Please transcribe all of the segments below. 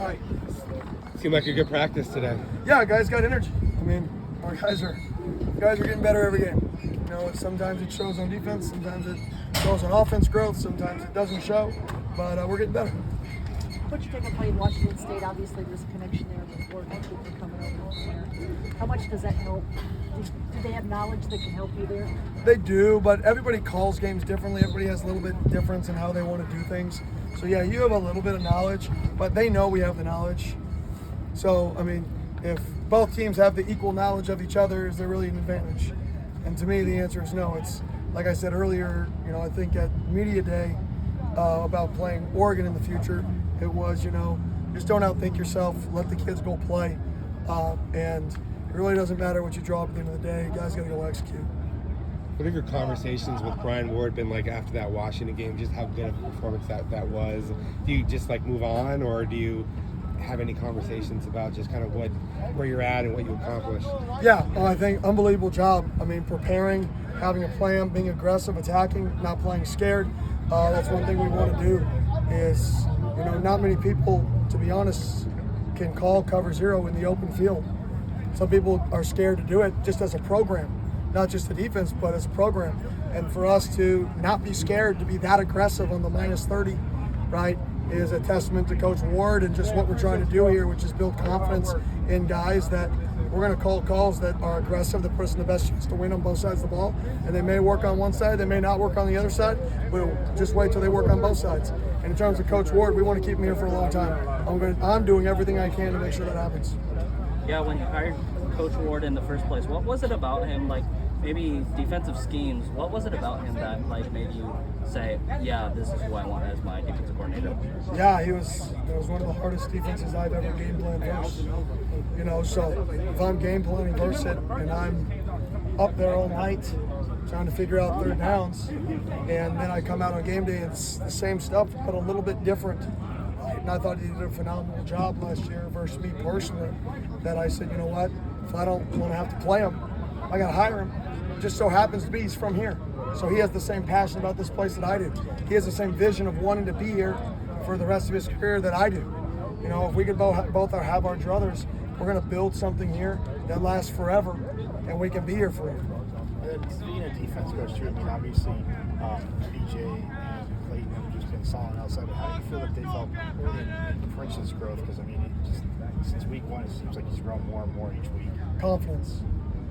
Hi. Seemed like a good practice today. Yeah, guys got energy. I mean, our guys are getting better every game. You know, sometimes it shows on defense, sometimes it shows on offense growth, sometimes it doesn't show, but we're getting better. What'd you think of playing Washington State? Obviously, there's a connection there with Ward and Cooper coming over from there. How much does that help? Do they have knowledge that can help you there? They do, but everybody calls games differently. Everybody has a little bit difference in how they want to do things. So yeah, you have a little bit of knowledge, but they know we have the knowledge. So, I mean, if both teams have the equal knowledge of each other, is there really an advantage? And to me, the answer is no. It's, like I said earlier, you know, I think at Media Day about playing Oregon in the future, it was, you know, just don't outthink yourself, let the kids go play. And it really doesn't matter what you draw up at the end of the day. You guys got to go execute. What have your conversations with Brian Ward been like after that Washington game? Just how good of a performance that was? Do you just like move on, or do you have any conversations about just kind of where you're at and what you accomplished? Yeah, I think unbelievable job. I mean, preparing, having a plan, being aggressive, attacking, not playing scared. That's one thing we want to do is, you know, not many people, to be honest, can call cover zero in the open field. Some people are scared to do it just as a program, not just the defense, but as a program. And for us to not be scared to be that aggressive on the -30, right, is a testament to Coach Ward and just what we're trying to do here, which is build confidence in guys that we're going to call calls that are aggressive, that put us in the best chance to win on both sides of the ball. And they may work on one side, they may not work on the other side. We'll just wait till they work on both sides. And in terms of Coach Ward, we want to keep him here for a long time. I'm doing everything I can to make sure that happens. Yeah, when you hired Coach Ward in the first place, what was it about him, like maybe defensive schemes, what was it about him that like made you say, yeah, this is who I want as my defensive coordinator? Yeah, it was one of the hardest defenses I've ever game planned versus. You know, so if I'm game planning versus it and I'm up there all night trying to figure out third downs, and then I come out on game day, it's the same stuff, but a little bit different. And I thought he did a phenomenal job last year versus me personally, that I said, you know what, if I don't want to have to play him, I got to hire him. It just so happens to be he's from here. So he has the same passion about this place that I do. He has the same vision of wanting to be here for the rest of his career that I do. You know, if we could both have our druthers, we're going to build something here that lasts forever, and we can be here forever. Being a defense coach too, I mean, obviously BJ and Clayton have just been solid outside, but how do you feel that they felt in Prince's growth? Because, I mean, since week one, it seems like he's grown more and more each week. Confidence.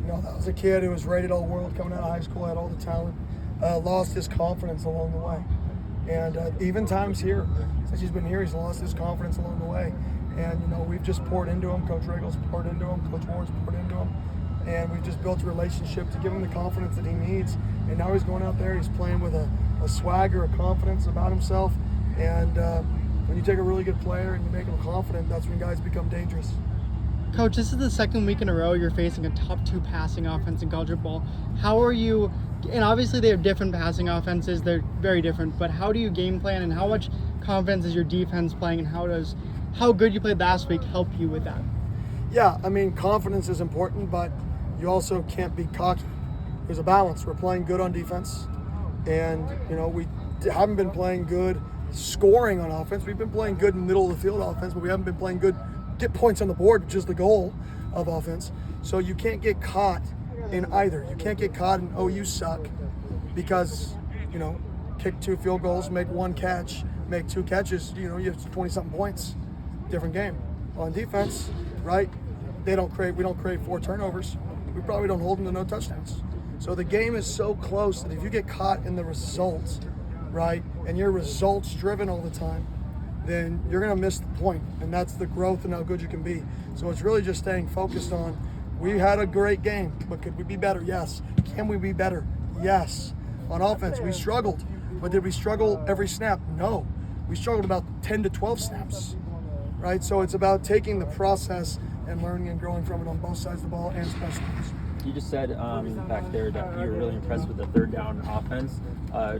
You know, that was a kid who was rated all world coming out of high school, had all the talent, lost his confidence along the way. And even times here, since he's been here, he's lost his confidence along the way. And, you know, we've just poured into him. Coach Regal's poured into him. Coach Ward's poured into him. And we've just built a relationship to give him the confidence that he needs. And now he's going out there, he's playing with a swagger, a confidence about himself. And when you take a really good player and you make him confident, that's when guys become dangerous. Coach, this is the second week in a row you're facing a top 2 passing offense in college football. How are you, and obviously they have different passing offenses, they're very different, but how do you game plan, and how much confidence is your defense playing, and how good you played last week help you with that? Yeah, I mean, confidence is important, but you also can't be cocky. There's a balance. We're playing good on defense, and, you know, we haven't been playing good scoring on offense. We've been playing good in middle of the field offense, but we haven't been playing good get points on the board, which is the goal of offense. So you can't get caught in either. You can't get caught in, oh, you suck, because, you know, kick 2 field goals, make 1 catch, make 2 catches, you know, you have 20-something points. Different game. On defense, right, we don't create 4 turnovers. We probably don't hold them to no touchdowns. So the game is so close that if you get caught in the results, right, and you're results driven all the time, then you're going to miss the point, and that's the growth and how good you can be. So it's really just staying focused on, we had a great game, but could we be better? Yes. Can we be better? Yes. On offense, we struggled, but did we struggle every snap? No. We struggled about 10 to 12 snaps, right? So it's about taking the process and learning and growing from it on both sides of the ball and special teams. You just said back there that you were really impressed with the third down offense.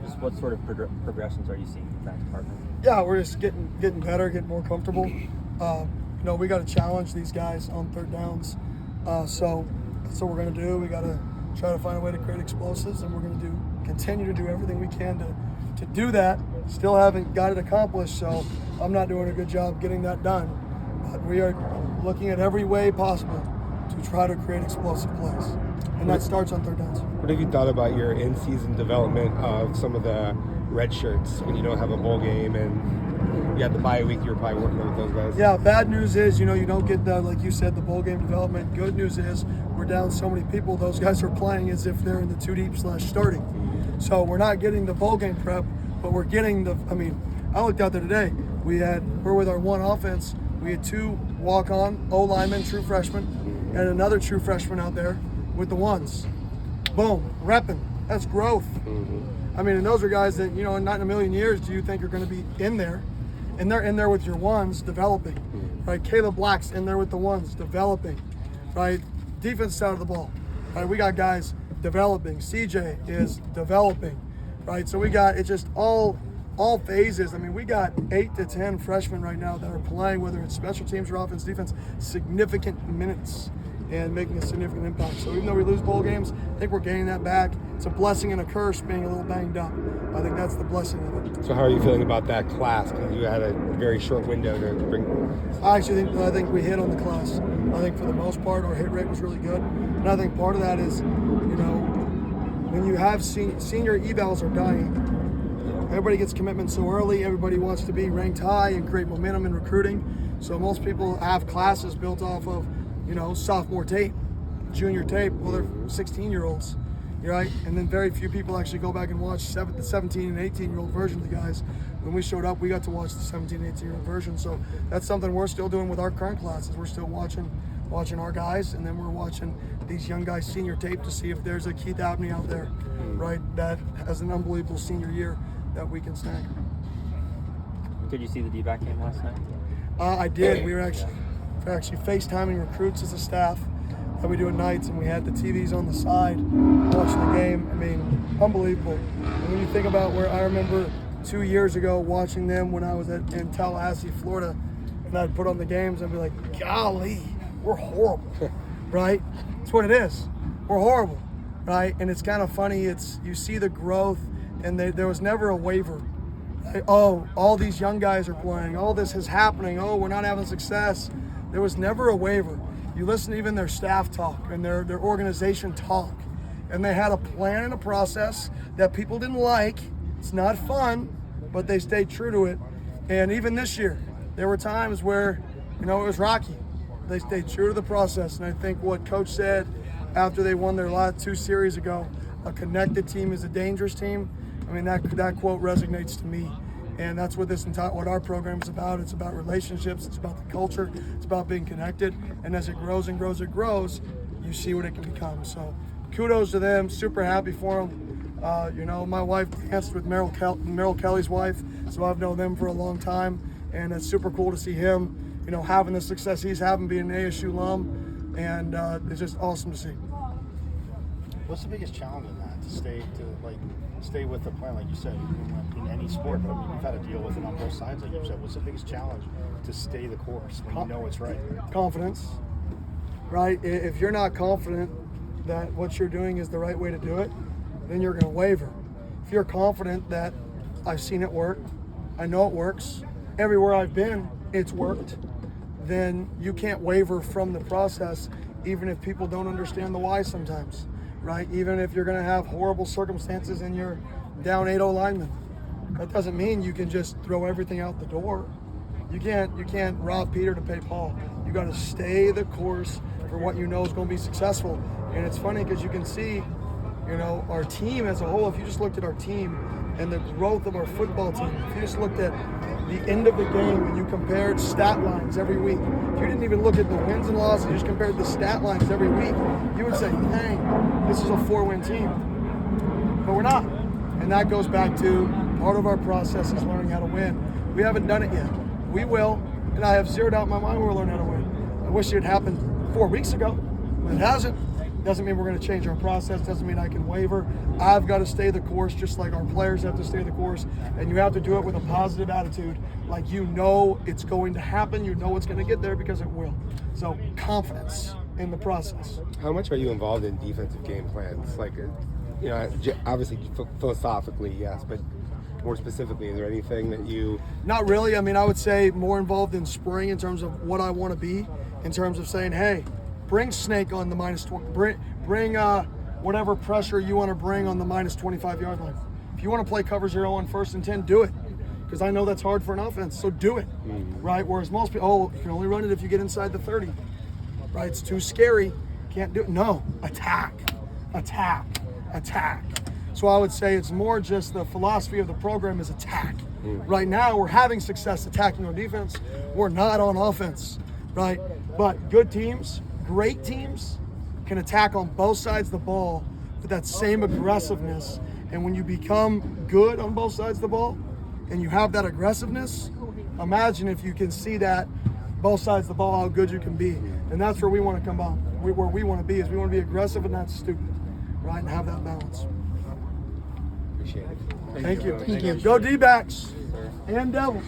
Just what sort of progressions are you seeing in that department? Yeah, we're just getting better, getting more comfortable. You know, we got to challenge these guys on third downs. So that's what we're going to do. We got to try to find a way to create explosives, and we're going to continue to do everything we can to do that. Still haven't got it accomplished, so I'm not doing a good job getting that done. But we are looking at every way possible to try to create explosive plays. And that starts on third downs. What have you thought about your in-season development of some of the red shirts when you don't have a bowl game and you had the bye week? You're probably working with those guys. Yeah, bad news is, you don't get the, like you said, the bowl game development. Good news is we're down so many people. Those guys are playing as if they're in the 2 deep / starting. So we're not getting the bowl game prep, but we're getting I looked out there today. We're with our one offense. We had 2 walk-on O-linemen, true freshmen, and another true freshman out there with the ones. Boom, repping. That's growth. And those are guys that, not in a million years do you think are going to be in there. And they're in there with your ones, developing. Right? Caleb Black's in there with the ones, developing. Right? Defense side of the ball. Right? We got guys developing. CJ is developing. Right? So it's just all phases. We got 8 to 10 freshmen right now that are playing, whether it's special teams or offense, defense, significant minutes and making a significant impact. So even though we lose bowl games, I think we're gaining that back. It's a blessing and a curse being a little banged up. I think that's the blessing of it. So how are you feeling about that class? Because you had a very short window to bring. I think we hit on the class. I think for the most part our hit rate was really good. And I think part of that is, when you have senior evals are dying, everybody gets commitment so early, everybody wants to be ranked high and create momentum in recruiting. So most people have classes built off of, sophomore tape, junior tape. Well, they're 16-year-olds, right? And then very few people actually go back and watch the 17 and 18-year-old version of the guys. When we showed up, we got to watch the 17 and 18-year-old version. So that's something we're still doing with our current classes. We're still watching our guys, and then we're watching these young guys' senior tape to see if there's a Keith Abney out there, right, that has an unbelievable senior year that we can snag. Did you see the D-back game last night? I did. We were actually FaceTiming recruits as a staff that we do at nights, and we had the TVs on the side watching the game. Unbelievable. And when you think about where I remember 2 years ago watching them when I was in Tallahassee, Florida, and I'd put on the games and be like, golly, we're horrible, right? That's what it is. We're horrible, right? And it's kind of funny. You see the growth, and there was never a waiver. Like, oh, all these young guys are playing. All this is happening. Oh, we're not having success. There was never a waiver. You listen to even their staff talk and their organization talk, and they had a plan and a process that people didn't like. It's not fun, but they stayed true to it. And even this year, there were times where, it was rocky. They stayed true to the process, and I think what Coach said after they won their last 2 series ago, a connected team is a dangerous team. That quote resonates to me. And that's what what our program is about. It's about relationships. It's about the culture. It's about being connected. And as it grows and grows and grows, you see what it can become. So kudos to them. Super happy for them. My wife danced with Merrill Kelly's wife, so I've known them for a long time. And it's super cool to see him, having the success he's having, being an ASU alum. And it's just awesome to see. What's the biggest challenge in that, to stay with the plan, like you said, in any sport? But you've had to deal with it on both sides, like you said. What's the biggest challenge to stay the course when you know it's right? Confidence, right? If you're not confident that what you're doing is the right way to do it, then you're going to waver. If you're confident that I've seen it work, I know it works, everywhere I've been, it's worked, then you can't waver from the process, even if people don't understand the why sometimes. Right? Even if you're going to have horrible circumstances and you're down 8 linemen, that doesn't mean you can just throw everything out the door. You can't rob Peter to pay Paul. You got to stay the course for what you know is going to be successful. And it's funny because you can see, our team as a whole. If you just looked at our team and the growth of our football team, if you just looked at the end of the game and you compared stat lines every week, if you didn't even look at the wins and losses, you just compared the stat lines every week, you would say, dang, this is a 4-win team. But we're not. And that goes back to part of our process is learning how to win. We haven't done it yet. We will, and I have zero doubt in my mind we'll learn how to win. I wish it had happened 4 weeks ago, but it hasn't. Doesn't mean we're going to change our process. Doesn't mean I can waver. I've got to stay the course just like our players have to stay the course. And you have to do it with a positive attitude. Like it's going to happen. You know it's going to get there because it will. So confidence in the process. How much are you involved in defensive game plans? Obviously philosophically, yes, but more specifically? Is there anything that you? Not really. I mean, I would say more involved in spring in terms of what I want to be, in terms of saying, hey, bring snake on the -20, bring whatever pressure you want to bring on the -25-yard line. If you want to play cover 0 on 1st and 10, do it. Because I know that's hard for an offense, so do it, right? Whereas most people, oh, you can only run it if you get inside the 30, right? It's too scary, can't do it. No, attack, attack, attack. So I would say it's more just the philosophy of the program is attack. Right now, we're having success attacking on defense. We're not on offense, right? But good teams, great teams, can attack on both sides of the ball with that same aggressiveness. And when you become good on both sides of the ball and you have that aggressiveness, imagine if you can see that both sides of the ball, how good you can be. And that's where we want to come on. Where we want to be is we want to be aggressive and not stupid, right? And have that balance. Appreciate it. Thank you. Thank you. Go D-Backs and Devils.